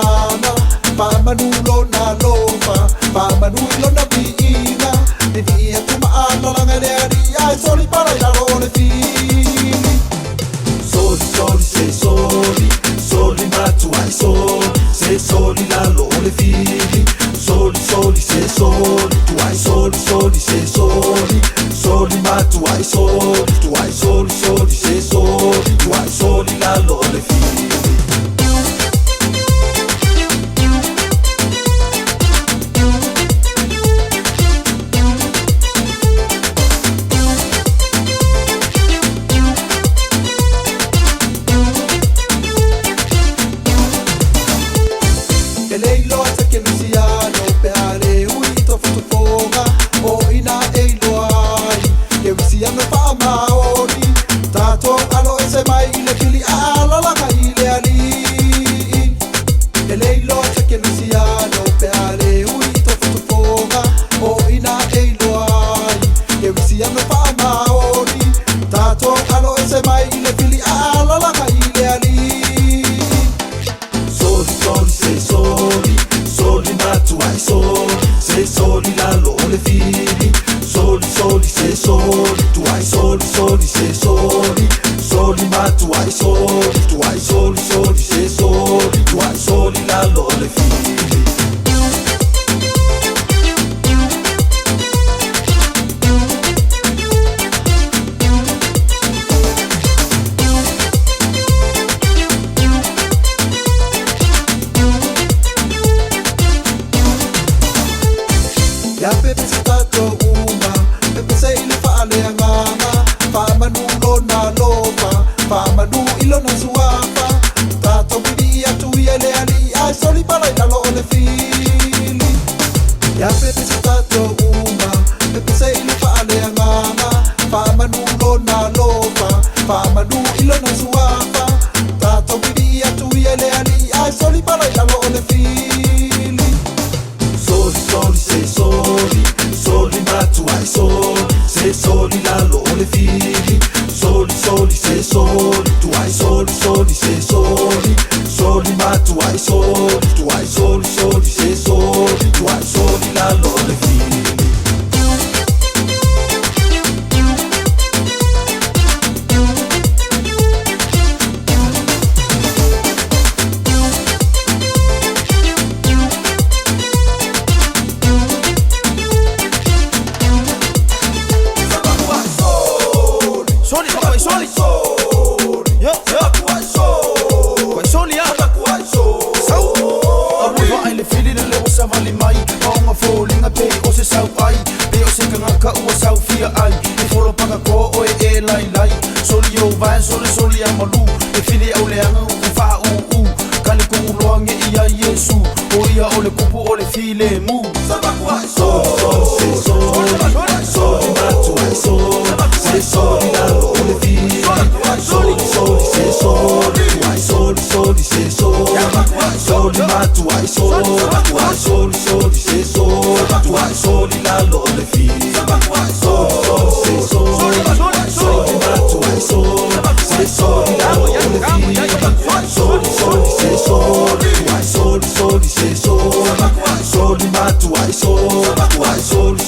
ngana pa manulo na lofa pa manulo na biina ni via kuma ana la ngale ai soli para la role fili soli soli se soli soli ma tu ai soli se soli la role fili soli soli se soli tu ai soli soli se soli soli ma tu ai soli soli se soli tu ai soli la role fili Leilo hasta que Luciano peare uito futufonga o ina eilo ai que Luciano pa maori tato alo ese mai le fili ala la ile ali Leilo hasta que Luciano peare uito futufonga o ina eilo ai que Luciano pa maori tato alo ese mai le fili ala la ile ali Soli sei soli ma tu hai sei soli la lole fili soli sei soli tu hai soli sei soli ma tu hai soli sei soli tu hai soli la lole fili Ya pepe stato uma pepe sei le fale anganga fa manulo na lofa fa manu ilo na suafa tato bidia tu ele ali ai soli para la lole fili Ya pepe stato uma pepe sei le fale anganga fa manulo na lofa fa manu ilo na suafa tato bidia tu ele ali ai soli para la lole fili Soli sei soli ma tu hai sei soli la lole fili soli sei soli tu hai soli sei soli ma tu hai soli sei soli tu hai soli la lole fili Soli amalu e fili au le anga u fa u kali ko uloange ia Yesu o ia ole kupu ole file mu sabakwa soli ma tu ai soli la ole fili soli sei soli tu ai soli sei soli ma tu ai soli sei soli tu ai soli la ole fili sabakwa soli ma tu ai soli la ole fili soli sei soli tu ai soli ma tu ai soli